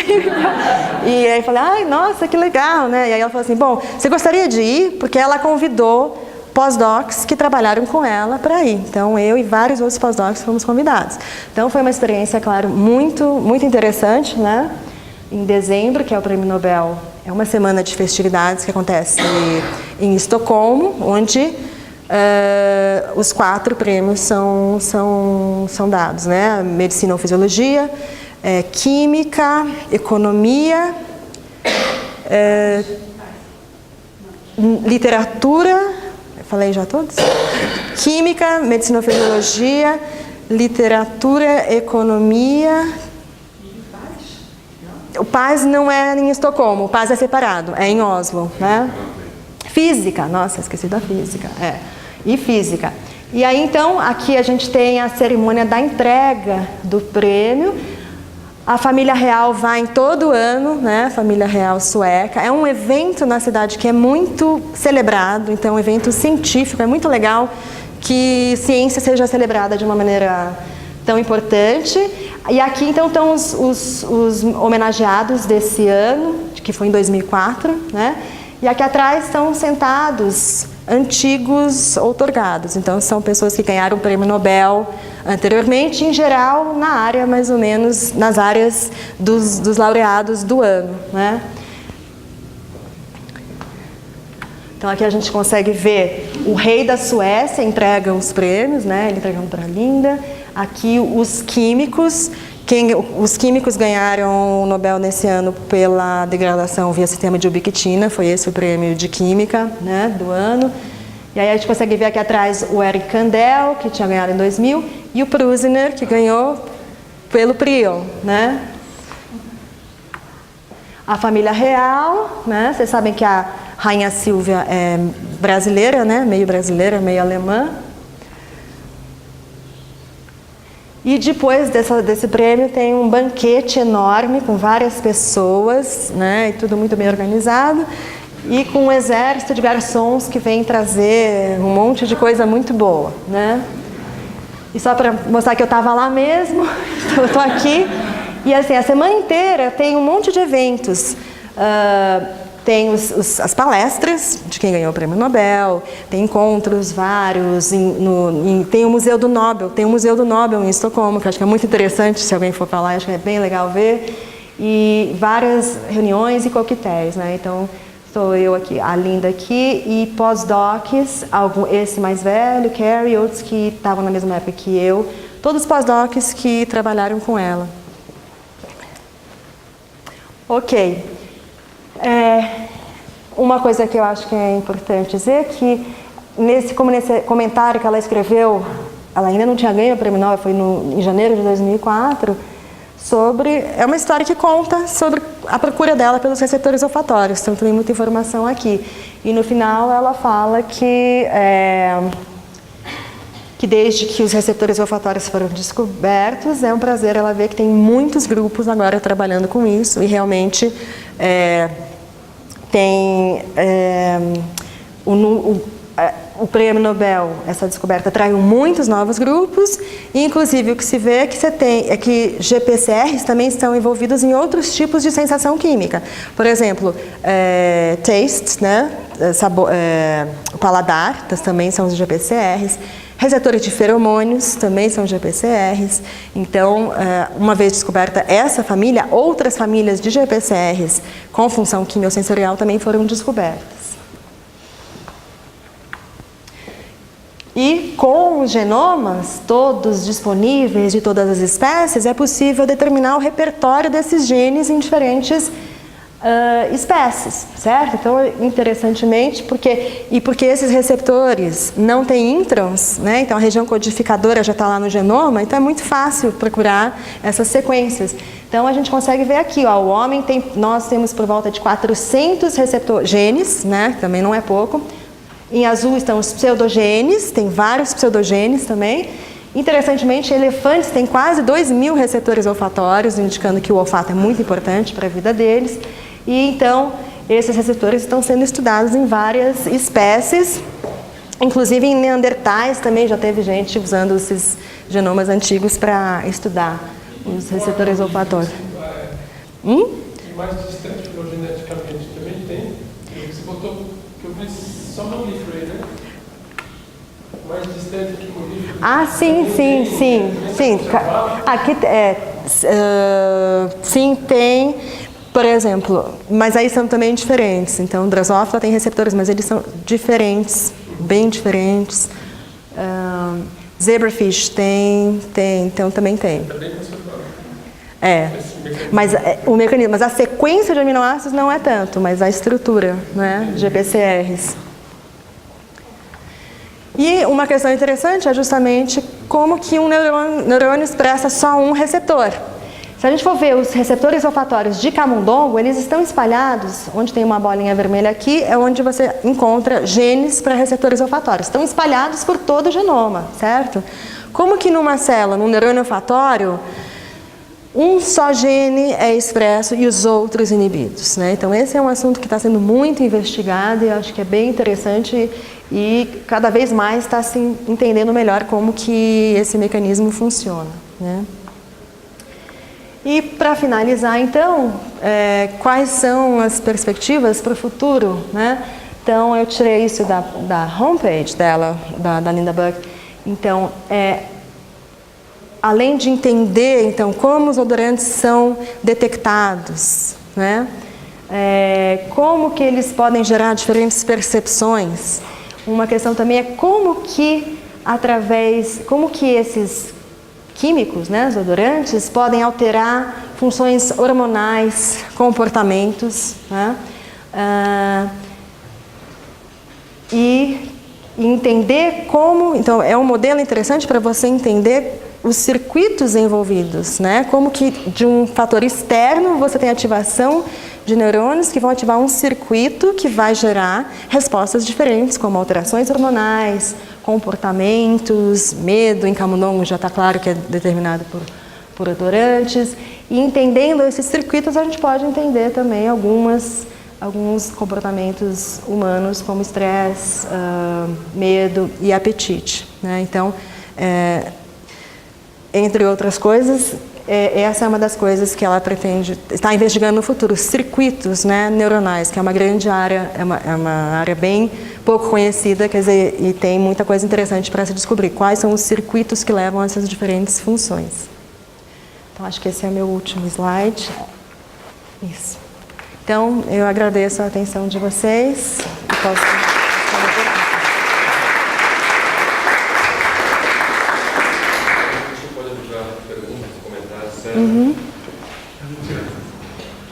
E aí eu falei, nossa, que legal, né? E aí ela falou assim, bom, você gostaria de ir? Porque ela convidou pós-docs que trabalharam com ela para ir. Então, eu e vários outros pós-docs fomos convidados. Então, foi uma experiência, claro, muito, muito interessante, né? Em dezembro, que é o Prêmio Nobel, é uma semana de festividades que acontece em Estocolmo, onde os 4 prêmios são dados, né? Medicina ou Fisiologia, Química, Economia, Literatura, falei já todos? Química, Medicina ou Fisiologia, Literatura, Economia... o PAS não é em Estocolmo, o PAS é separado, é em Oslo, né? Física, nossa, esqueci da física, e física. E aí, então, aqui a gente tem a cerimônia da entrega do prêmio. A família real vai todo ano, né? A família real sueca. É um evento na cidade que é muito celebrado, então é um evento científico, é muito legal que ciência seja celebrada de uma maneira tão importante. E aqui, então, estão os homenageados desse ano, que foi em 2004, né? E aqui atrás estão sentados antigos outorgados. Então, são pessoas que ganharam o Prêmio Nobel anteriormente, em geral, na área, mais ou menos, nas áreas dos laureados do ano, né? Então, aqui a gente consegue ver o rei da Suécia entrega os prêmios, né? Ele entregando para a Linda. Aqui, os químicos. Os químicos ganharam o Nobel nesse ano pela degradação via sistema de ubiquitina, foi esse o prêmio de química, né, do ano. E aí a gente consegue ver aqui atrás o Eric Kandel, que tinha ganhado em 2000, e o Prusiner, que ganhou pelo Prion, né. A família real, né, vocês sabem que a Rainha Silvia é brasileira, né, meio brasileira, meio alemã. E depois desse prêmio tem um banquete enorme com várias pessoas, né, e tudo muito bem organizado, e com um exército de garçons que vem trazer um monte de coisa muito boa, né. E só para mostrar que eu estava lá mesmo, eu estou aqui, e assim, a semana inteira tem um monte de eventos. Tem as palestras de quem ganhou o Prêmio Nobel, tem encontros vários, tem o Museu do Nobel, tem o Museu do Nobel em Estocolmo, que eu acho que é muito interessante, se alguém for para lá, acho que é bem legal ver, e várias reuniões e coquetéis, né? Então, estou eu aqui, a Linda aqui, e pós-docs, esse mais velho, Carrie, outros que estavam na mesma época que eu, todos pós-docs que trabalharam com ela. Ok. Uma coisa que eu acho que é importante dizer é que nesse comentário que ela escreveu, ela ainda não tinha ganho o Prêmio Nobel, foi em janeiro de 2004, é uma história que conta sobre a procura dela pelos receptores olfatórios, então tem muita informação aqui. E no final ela fala que desde que os receptores olfatórios foram descobertos, é um prazer ela ver que tem muitos grupos agora trabalhando com isso, e realmente tem o Prêmio Nobel, essa descoberta atraiu muitos novos grupos, e inclusive o que se vê é que GPCRs também estão envolvidos em outros tipos de sensação química. Por exemplo, taste, né? O paladar, também são os GPCRs. Receptores de feromônios também são GPCRs. Então, uma vez descoberta essa família, outras famílias de GPCRs com função quimiosensorial também foram descobertas. E com os genomas todos disponíveis de todas as espécies, é possível determinar o repertório desses genes em diferentes espécies, certo? Então, interessantemente, porque esses receptores não têm introns, né? Então a região codificadora já está lá no genoma, então é muito fácil procurar essas sequências. Então a gente consegue ver aqui, ó, nós temos por volta de 400 genes, né? Também não é pouco. Em azul estão os pseudogenes, tem vários pseudogenes também. Interessantemente, elefantes têm quase 2.000 receptores olfatórios, indicando que o olfato é muito importante para a vida deles. E então, esses receptores estão sendo estudados em várias espécies, inclusive em neandertais também já teve gente usando esses genomas antigos para estudar os receptores olfatórios. Mais distante filogeneticamente também tem. Você botou que eu vi só mamífero aí, né? Mais distante que mamífero. Ah, sim. Aqui sim, tem. Por exemplo, mas aí são também diferentes. Então, Drosophila tem receptores, mas eles são diferentes, bem diferentes. Zebrafish tem, então também tem. Mas o mecanismo, mas a sequência de aminoácidos não é tanto, mas a estrutura, né, GPCRs. E uma questão interessante é justamente como que um neurônio expressa só um receptor. Se a gente for ver os receptores olfatórios de camundongo, eles estão espalhados, onde tem uma bolinha vermelha aqui, é onde você encontra genes para receptores olfatórios. Estão espalhados por todo o genoma, certo? Como que numa célula, num neurônio olfatório, um só gene é expresso e os outros inibidos, né? Então esse é um assunto que está sendo muito investigado e acho que é bem interessante e cada vez mais está se entendendo melhor como que esse mecanismo funciona, né? E para finalizar então, quais são as perspectivas para o futuro, né? Então eu tirei isso da homepage dela, da Linda Buck. Então além de entender então como os odorantes são detectados, né? Como que eles podem gerar diferentes percepções. Uma questão também é como que esses químicos, né, os odorantes, podem alterar funções hormonais, comportamentos, né? E entender como... Então, é um modelo interessante para você entender os circuitos envolvidos, né? Como que de um fator externo você tem ativação de neurônios que vão ativar um circuito que vai gerar respostas diferentes, como alterações hormonais, comportamentos, medo, em camundongo já está claro que é determinado por odorantes. E entendendo esses circuitos, a gente pode entender também alguns comportamentos humanos, como estresse, medo e apetite, né? Então, entre outras coisas, essa é uma das coisas que ela pretende, está investigando no futuro, circuitos, né, neuronais, que é uma grande área, é uma área bem pouco conhecida, quer dizer, e tem muita coisa interessante para se descobrir. Quais são os circuitos que levam a essas diferentes funções. Então, acho que esse é o meu último slide. Isso. Então, eu agradeço a atenção de vocês. E posso...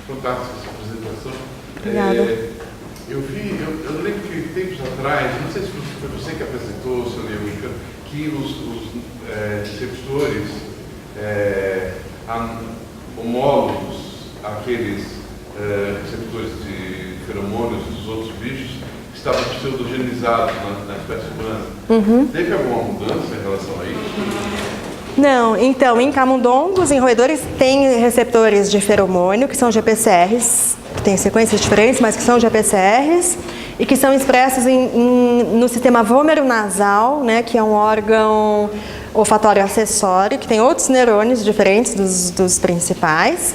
Fantástica essa apresentação. Obrigada. Eu lembro que tempos atrás, não sei se foi você que apresentou, seu Leonica, que os receptores homólogos àqueles receptores de feromônios dos outros bichos estavam pseudogenizados na espécie humana. Teve alguma mudança em relação a isso? Não, então, em camundongos, em roedores, tem receptores de feromônio, que são GPCRs, que têm sequências diferentes, mas que são GPCRs, e que são expressos no sistema vômero-nasal, né, que é um órgão olfatório acessório, que tem outros neurônios diferentes dos principais.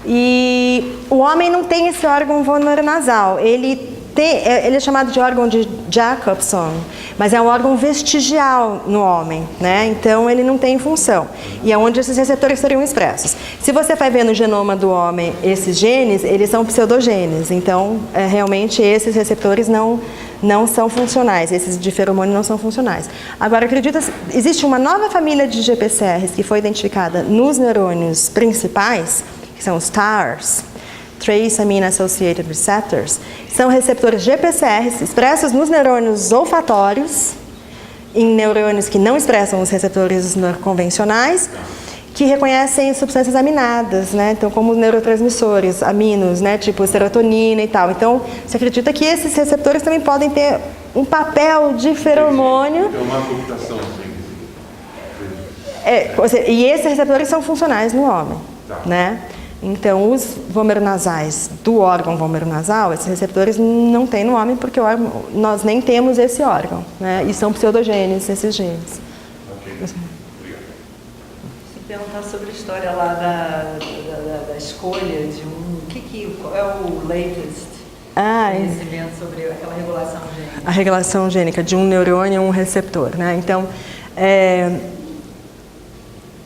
E o homem não tem esse órgão vômero-nasal, ele é chamado de órgão de Jacobson, mas é um órgão vestigial no homem, né? Então ele não tem função. E é onde esses receptores seriam expressos. Se você vai ver no genoma do homem esses genes, eles são pseudogenes. Então, realmente esses receptores não são funcionais, esses de feromônio não são funcionais. Agora, existe uma nova família de GPCRs que foi identificada nos neurônios principais, que são os TARs, Trace Amine Associated Receptors, são receptores GPCRs expressos nos neurônios olfatórios, em neurônios que não expressam os receptores convencionais, que reconhecem substâncias aminadas, né? Então, como neurotransmissores, aminos, né? Tipo serotonina e tal. Então, se acredita que esses receptores também podem ter um papel de feromônio. É uma computação, e esses receptores são funcionais no homem, né? Então, os vômero-nasais do órgão vômero-nasal, esses receptores não tem no homem porque nós nem temos esse órgão, né? E são pseudogenes, esses genes. Se perguntar sobre a história lá da escolha de qual é o latest conhecimento sobre aquela regulação gênica? A regulação gênica de um neurônio e um receptor, né? Então,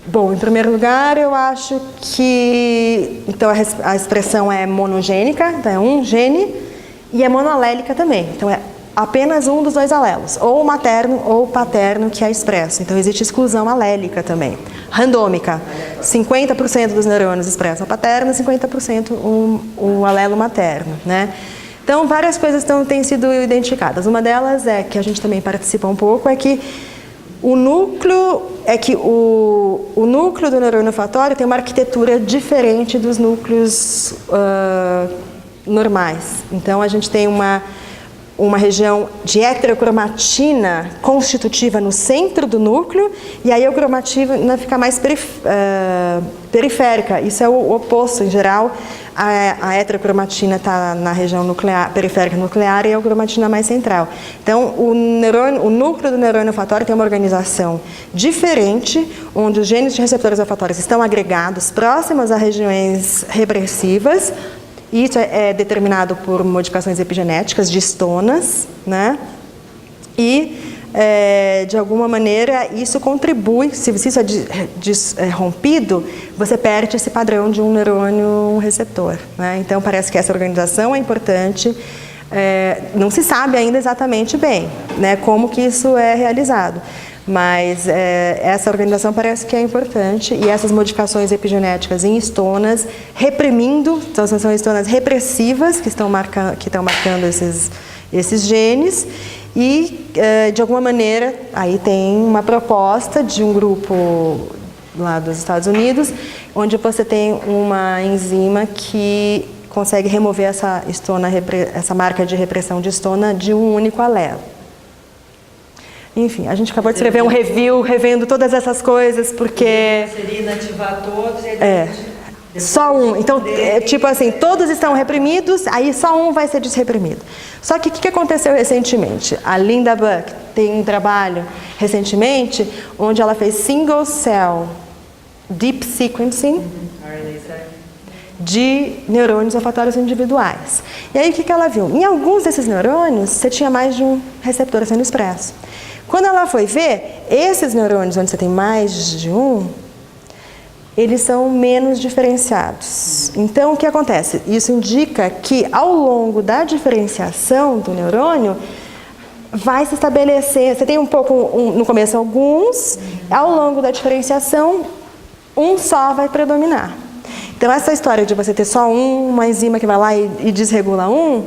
bom, em primeiro lugar, eu acho que então a expressão é monogênica, então é um gene, e é monoalélica também. Então é apenas um dos dois alelos, ou materno ou paterno que é expresso. Então existe exclusão alélica também. Randômica, 50% dos neurônios expressam o paterno, 50% o alelo materno, né? Então várias coisas têm sido identificadas. Uma delas é que a gente também participa um pouco, é que O núcleo é que o núcleo do neurônio olfatório tem uma arquitetura diferente dos núcleos normais. Então, a gente tem uma região de heterocromatina constitutiva no centro do núcleo, e aí a cromatina fica mais periférica. Isso é o oposto, em geral. A heterocromatina está na região nuclear, periférica nuclear, e a cromatina mais central. Então, o núcleo do neurônio olfatório tem uma organização diferente, onde os genes de receptores olfatórios estão agregados próximos a regiões repressivas. Isso é determinado por modificações epigenéticas de estonas, né? E, de alguma maneira, isso contribui, se isso é rompido, você perde esse padrão de um neurônio receptor, né? Então, parece que essa organização é importante. Não se sabe ainda exatamente bem, né, como que isso é realizado. Mas essa organização parece que é importante, e essas modificações epigenéticas em estonas, reprimindo, então são estonas repressivas que estão marcando esses genes, e de alguma maneira aí tem uma proposta de um grupo lá dos Estados Unidos, onde você tem uma enzima que consegue remover essa marca de repressão de estona de um único alelo. Enfim, a gente acabou de escrever um review revendo todas essas coisas, porque... Seria inativar todos e só um. Então, tipo assim, todos estão reprimidos, aí só um vai ser desreprimido. Só que o que aconteceu recentemente? A Linda Buck tem um trabalho recentemente onde ela fez single cell deep sequencing de neurônios olfatórios individuais. E aí o que ela viu? Em alguns desses neurônios, você tinha mais de um receptor sendo expresso. Quando ela foi ver, esses neurônios onde você tem mais de um, eles são menos diferenciados. Então, o que acontece? Isso indica que, ao longo da diferenciação do neurônio, vai se estabelecer... Você tem no começo alguns, ao longo da diferenciação, um só vai predominar. Então, essa história de você ter só uma enzima que vai lá e desregula um,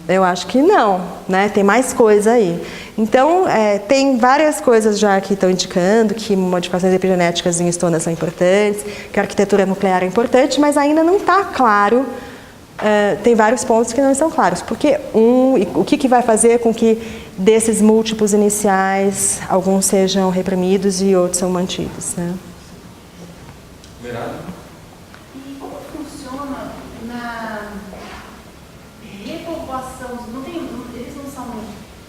eu acho que não, né? Tem mais coisa aí. Então, tem várias coisas já que estão indicando que modificações epigenéticas em estonas são importantes, que a arquitetura nuclear é importante, mas ainda não está claro, tem vários pontos que não estão claros. Porque o que vai fazer com que desses múltiplos iniciais, alguns sejam reprimidos e outros são mantidos, né? E como funciona na repopulação? Eles não são,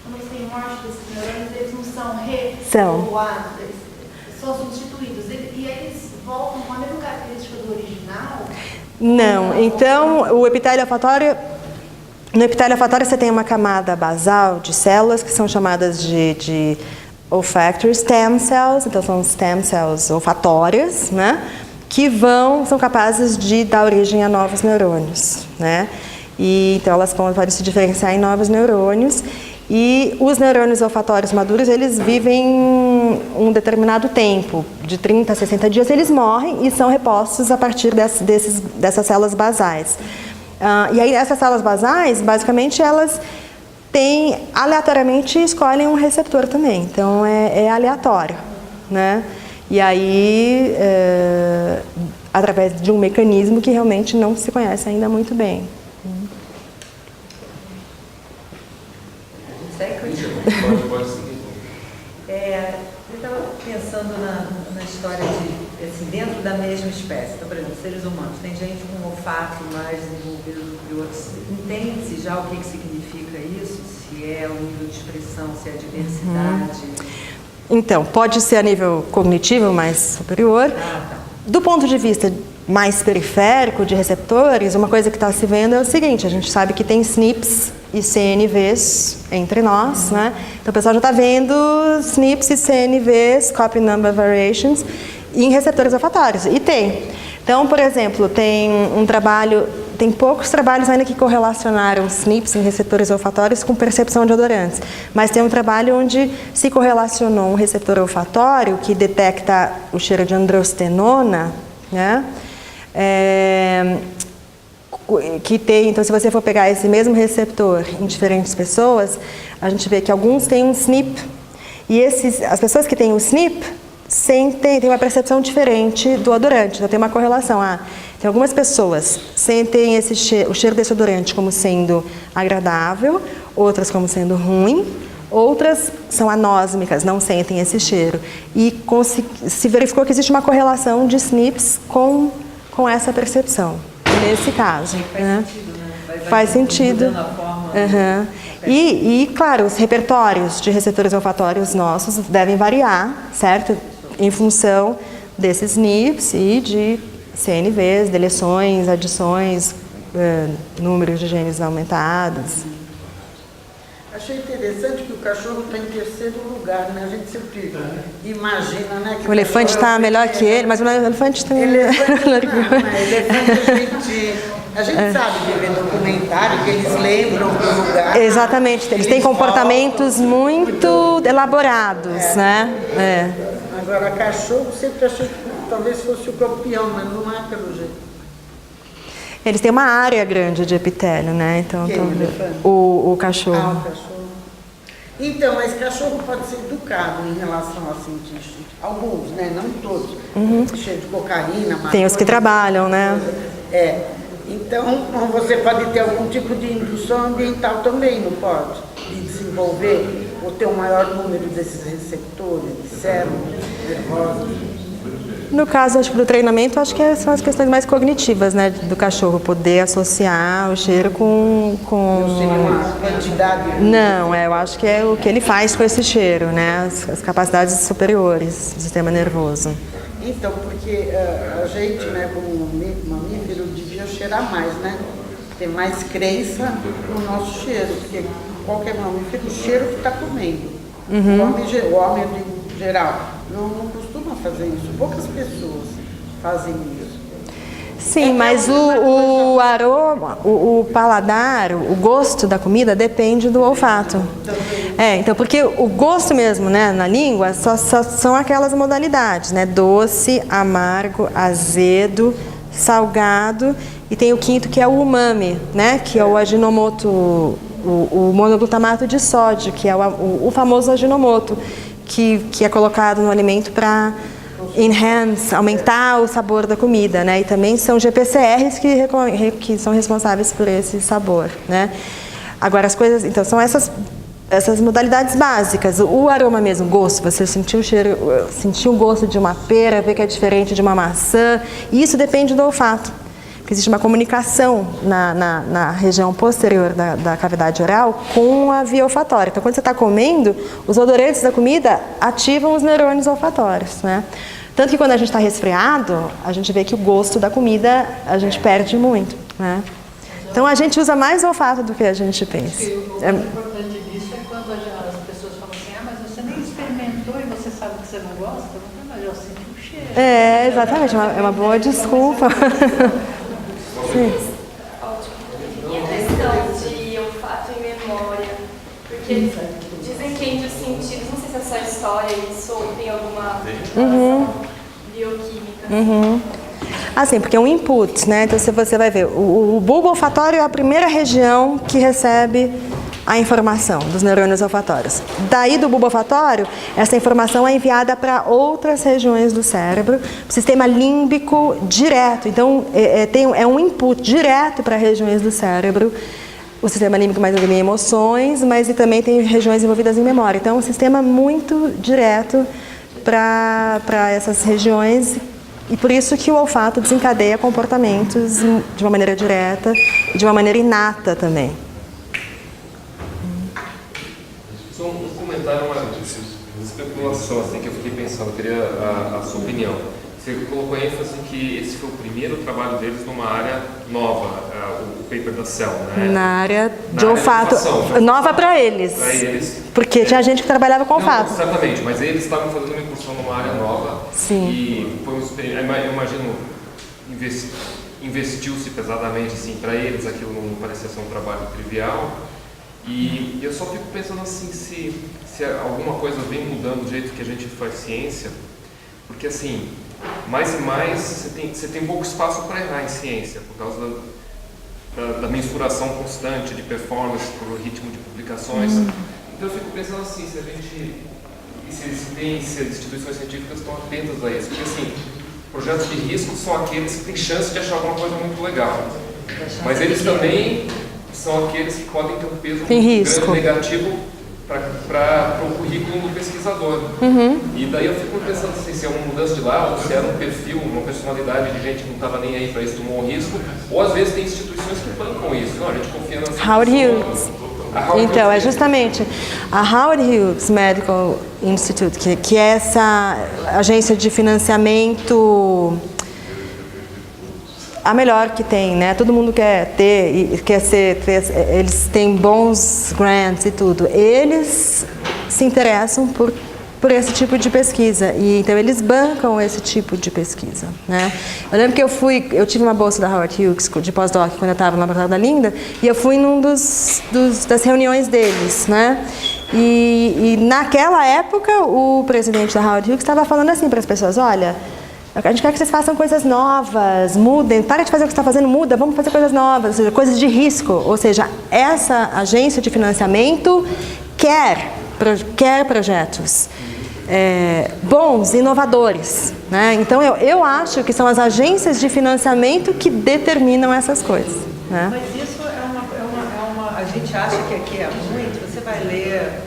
quando você tem morte desses neurônios, eles não são repopulados, eles são substituídos. E eles voltam com a mesma característica do original? Não. Então, o epitélio olfatório... No epitélio olfatório você tem uma camada basal de células que são chamadas de olfactory stem cells, então são stem cells olfatórias, né? Que são capazes de dar origem a novos neurônios, né? E então elas podem se diferenciar em novos neurônios. E os neurônios olfatórios maduros, eles vivem um determinado tempo, de 30 a 60 dias, eles morrem e são repostos a partir dessas células basais. E aí essas células basais, basicamente, elas aleatoriamente escolhem um receptor também. Então é aleatório, né? E aí, através de um mecanismo que realmente não se conhece ainda muito bem. Pode seguir. Eu estava pensando na história de, assim, dentro da mesma espécie. Então, por exemplo, seres humanos, tem gente com um olfato mais desenvolvido do que outros. Entende-se já o que significa isso? Se é o nível de expressão, se é a diversidade? Então, pode ser a nível cognitivo mais superior. Do ponto de vista mais periférico de receptores, uma coisa que está se vendo é o seguinte: a gente sabe que tem SNPs e CNVs entre nós, né? Então o pessoal já está vendo SNPs e CNVs, copy number variations, em receptores olfatórios. E tem. Então, por exemplo, tem poucos trabalhos ainda que correlacionaram SNPs em receptores olfatórios com percepção de odorantes. Mas tem um trabalho onde se correlacionou um receptor olfatório que detecta o cheiro de androstenona, né? Então, se você for pegar esse mesmo receptor em diferentes pessoas, a gente vê que alguns têm um SNP E as pessoas que têm o SNP têm uma percepção diferente do odorante, então tem uma correlação. Tem algumas pessoas que sentem o cheiro desse odorante como sendo agradável, outras como sendo ruim, outras são anósmicas, não sentem esse cheiro. E se verificou que existe uma correlação de SNPs com essa percepção, nesse caso. Né? Faz sentido. Mudando a forma. Uhum. E, claro, os repertórios de receptores olfatórios nossos devem variar, certo? Em função desses SNPs e de CNVs, deleções, adições, números de genes aumentados. Achei interessante que o cachorro está em terceiro lugar, né? A gente sempre imagina, né? Que O elefante está melhor que ele, mas o elefante tem... Elefante a gente sabe de ver documentário que eles lembram do lugar. Exatamente, eles têm comportamentos muito elaborados, né? Agora, cachorro, sempre achei que talvez fosse o campeão, mas não é pelo jeito. Eles têm uma área grande de epitélio, né? Então, o cachorro. O cachorro. Então, mas cachorro pode ser educado em relação assim, alguns, né? Não todos. Cheio de cocaína, maconha. Tem os que trabalham, né? Então, você pode ter algum tipo de indução ambiental também, não pode? De desenvolver ou ter um maior número desses receptores, de células nervosas. No caso, acho que do treinamento, acho que são as questões mais cognitivas, né, do cachorro, poder associar o cheiro com... Não seria uma quantidade... Não, eu acho que é o que ele faz com esse cheiro, né, as capacidades superiores do sistema nervoso. Então, porque a gente, né, como mamífero, devia cheirar mais, né? Ter mais crença no nosso cheiro, porque qualquer mamífero, o cheiro que está comendo. O homem em geral não costuma fazer isso. Poucas pessoas fazem isso. Sim, mas o aroma, o paladar, o gosto da comida depende do olfato. Então, porque o gosto mesmo, né, na língua, só são aquelas modalidades, né? Doce, amargo, azedo, salgado, e tem o quinto que é o umami, né? Que é o aginomoto, o monoglutamato de sódio, que é o famoso aginomoto, que é colocado no alimento para aumentar o sabor da comida, né? E também são GPCRs que são responsáveis por esse sabor, né? Agora, as coisas... Então, são essas modalidades básicas. O aroma mesmo, o gosto, você sentiu o cheiro, sentiu o gosto de uma pera, vê que é diferente de uma maçã, e isso depende do olfato. Porque existe uma comunicação na região posterior da cavidade oral com a via olfatória. Então, quando você está comendo, os odorantes da comida ativam os neurônios olfatórios, né? Tanto que quando a gente está resfriado, a gente vê que o gosto da comida a gente perde muito, né? Então, a gente usa mais o olfato do que a gente pensa. O mais importante disso é quando as pessoas falam assim, mas você nem experimentou e você sabe que você não gosta, mas eu sinto o cheiro. Exatamente, é uma boa desculpa. Sim. E a questão de olfato e memória, porque dizem que entre os sentidos, não sei se é só história isso ou tem alguma relação bioquímica. Assim, porque é um input, né? Então, se você vai ver, o bulbo olfatório é a primeira região que recebe a informação dos neurônios olfatórios. Daí do bulbo olfatório, essa informação é enviada para outras regiões do cérebro, o sistema límbico direto. Então, é um input direto para regiões do cérebro. O sistema límbico mais em emoções, mas e também tem regiões envolvidas em memória. Então, é um sistema muito direto para essas regiões. E por isso que o olfato desencadeia comportamentos de uma maneira direta e de uma maneira inata também. Só um comentário, uma especulação assim, que eu fiquei pensando, eu queria a sua opinião. Você colocou ênfase que esse foi o primeiro trabalho deles numa área nova, o paper da Cell, né? Na área de olfato, nova para eles. Para eles. Porque tinha gente que trabalhava com olfato. Não, exatamente, mas eles estavam fazendo uma incursão numa área nova. Sim. E foi eu imagino, investiu-se pesadamente assim, para eles, aquilo não parecia ser um trabalho trivial. E eu só fico pensando assim, se alguma coisa vem mudando do jeito que a gente faz ciência, porque assim, mais e mais você tem pouco espaço para errar em ciência, por causa da mensuração constante de performance, por ritmo de publicações. Então eu fico pensando assim, se a gente se as instituições científicas estão atentas a isso. Porque, assim, projetos de risco são aqueles que têm chance de achar alguma coisa muito legal. Mas eles também são aqueles que podem ter um peso muito grande negativo para o currículo do pesquisador. E daí eu fico pensando assim, se é uma mudança de lá, ou se era um perfil, uma personalidade de gente que não estava nem aí para isso, tomou um risco, ou às vezes tem instituições que bancam isso. Não, a gente confia nas Howard Hughes. Então, é justamente a Howard Hughes Medical Institute, que é essa agência de financiamento a melhor que tem, né? Todo mundo quer ter, e quer ser, eles têm bons grants e tudo. Eles se interessam por esse tipo de pesquisa, e então eles bancam esse tipo de pesquisa, né? Eu lembro que eu tive uma bolsa da Howard Hughes de pós-doc quando eu estava no laboratório da Linda, e eu fui num das reuniões deles, né? E naquela época o presidente da Howard Hughes estava falando assim para as pessoas: olha, a gente quer que vocês façam coisas novas, mudem, para de fazer o que você está fazendo, muda, vamos fazer coisas novas, ou seja, coisas de risco. Ou seja, essa agência de financiamento quer projetos bons, inovadores, né? Então, eu acho que são as agências de financiamento que determinam essas coisas, né? Mas isso a gente acha que aqui é muito. Você vai ler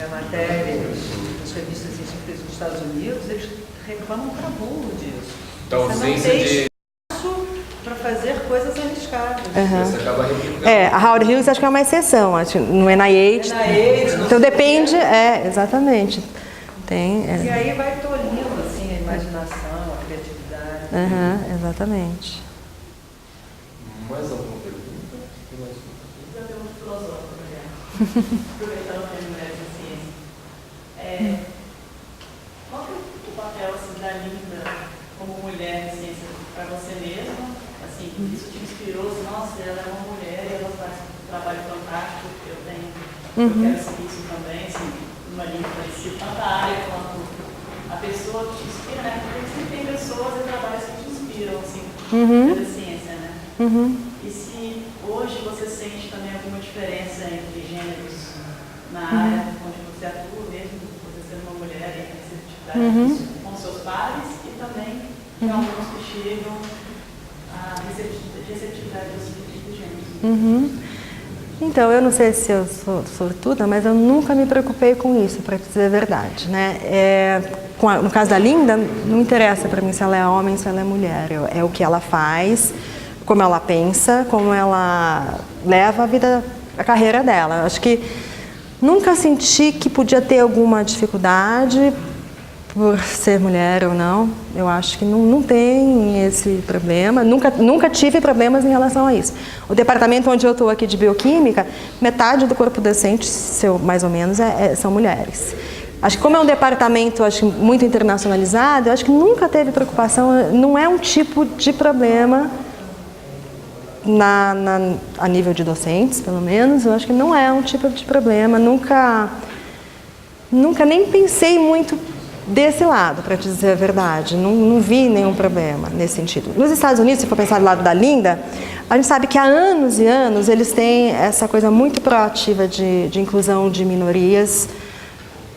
matérias das revistas científicas dos Estados Unidos, eles reclamam para burro disso. Da ausência de... para fazer coisas arriscadas. A Howard Hughes acho que é uma exceção, acho, no NIH. Então depende, exatamente. Tem, E aí vai tolhindo assim, a imaginação, a criatividade. Exatamente. Mais alguma pergunta? Eu tenho um filosófico, aproveitando que as mulheres da ciência. Qual que é o papel assim, da Linda como mulher de ciência para você mesma? Assim, isso te inspirou? Assim, nossa, ela é uma mulher e ela faz um trabalho fantástico. Eu quero seguir isso também, assim, uma linha parecida, tanto a área quanto a pessoa que te inspira, né? Porque sempre tem pessoas e trabalhos que te inspiram, assim, pela ciência, né? E se hoje você sente também alguma diferença entre gêneros na área onde você atua, mesmo você sendo uma mulher e a receptividade com seus pares, e também tem alguns que chegam à receptividade dos gêneros. Então, eu não sei se eu sou sortuda, mas eu nunca me preocupei com isso, para dizer a verdade, né? No caso da Linda, não interessa para mim se ela é homem, se ela é mulher. É o que ela faz, como ela pensa, como ela leva a vida, a carreira dela. Acho que nunca senti que podia ter alguma dificuldade por ser mulher ou não. Eu acho que não tem esse problema. Nunca tive problemas em relação a isso. O departamento onde eu estou aqui de bioquímica, metade do corpo docente, mais ou menos, são mulheres. Acho que como é um departamento muito internacionalizado, eu acho que nunca teve preocupação, não é um tipo de problema a nível de docentes, pelo menos. Eu acho que não é um tipo de problema. Nunca nem pensei muito desse lado, para te dizer a verdade. Não vi nenhum problema nesse sentido. Nos Estados Unidos, se for pensar do lado da Linda, a gente sabe que há anos e anos eles têm essa coisa muito proativa de inclusão de minorias,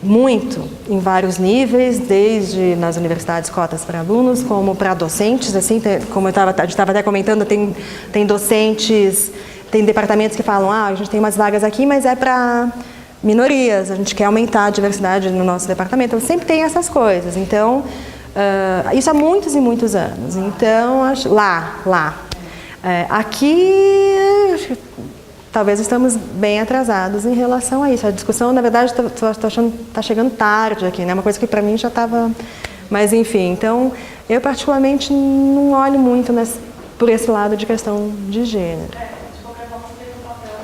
muito, em vários níveis, desde nas universidades cotas para alunos, como para docentes, assim, como a gente estava até comentando, tem docentes, tem departamentos que falam, a gente tem umas vagas aqui, mas é para minorias, a gente quer aumentar a diversidade no nosso departamento. Então, sempre tem essas coisas. Então, isso há muitos e muitos anos. Então, lá. Aqui, acho que talvez estamos bem atrasados em relação a isso. A discussão, na verdade, estou achando que está chegando tarde aqui, né? Uma coisa que para mim já estava... Mas, enfim, então, eu particularmente não olho muito por esse lado de questão de gênero. De qualquer forma, você tem um papel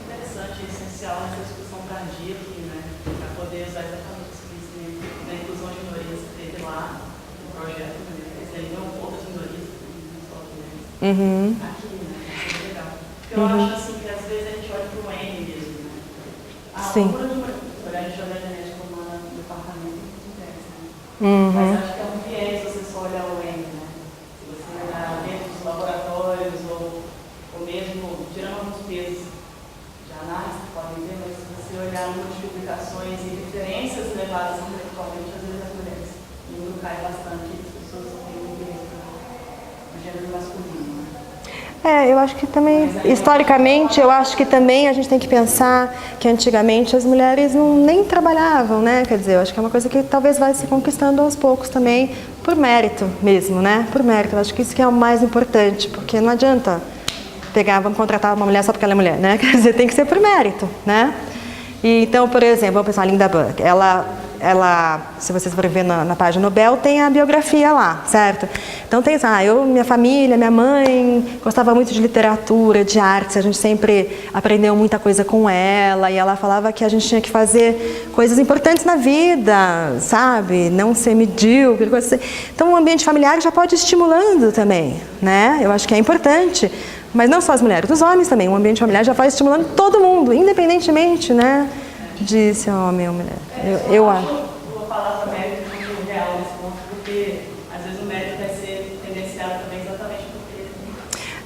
interessante e essencial nessa discussão tardia aqui, né? Para poder usar exatamente esse conhecimento da inclusão de minorias que teve lá no projeto, né? Eles ainda outras minorias, não só mulheres. Aqui, né? Isso é legal. Porque eu acho assim que às vezes a gente olha para o N mesmo, né? A altura de olhar de genética humana no departamento não interessa, né? Mas acho que é um viés você só olhar o N, né? Se você olhar dentro dos laboratórios ou mesmo tirando alguns pesos de análise, podem ver, mas se você olhar no publicações e referências levadas intelectualmente, às vezes, às mulheres. O livro cai bastante, as pessoas têm o gênero masculino. Eu acho que também, historicamente, eu acho que também a gente tem que pensar que antigamente as mulheres nem trabalhavam, né? Quer dizer, eu acho que é uma coisa que talvez vai se conquistando aos poucos também, por mérito mesmo, né? Por mérito. Eu acho que isso que é o mais importante, porque não adianta vamos contratar uma mulher só porque ela é mulher, né? Quer dizer, tem que ser por mérito, né? E, então, por exemplo, vamos pensar, a Linda Burke, ela, se vocês forem ver na página Nobel, tem a biografia lá, certo? Então tem minha família, minha mãe gostava muito de literatura, de artes, a gente sempre aprendeu muita coisa com ela, e ela falava que a gente tinha que fazer coisas importantes na vida, sabe? Não ser medíocre, coisa assim. Então o ambiente familiar já pode ir estimulando também, né? Eu acho que é importante. Mas não só as mulheres, os homens também. O ambiente familiar já vai estimulando todo mundo, independentemente, né, de ser homem ou mulher. Eu acho. Vou falar do mérito como real nesse ponto, porque às vezes o mérito vai ser tendenciado também exatamente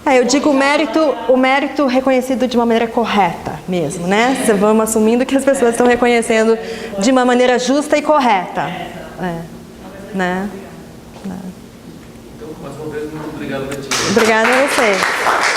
porque... Eu digo o mérito reconhecido de uma maneira correta mesmo, né? Vamos assumindo que as pessoas estão reconhecendo de uma maneira justa e correta. Né? Então, mais uma vez, muito obrigado, Betinha. Obrigada a você.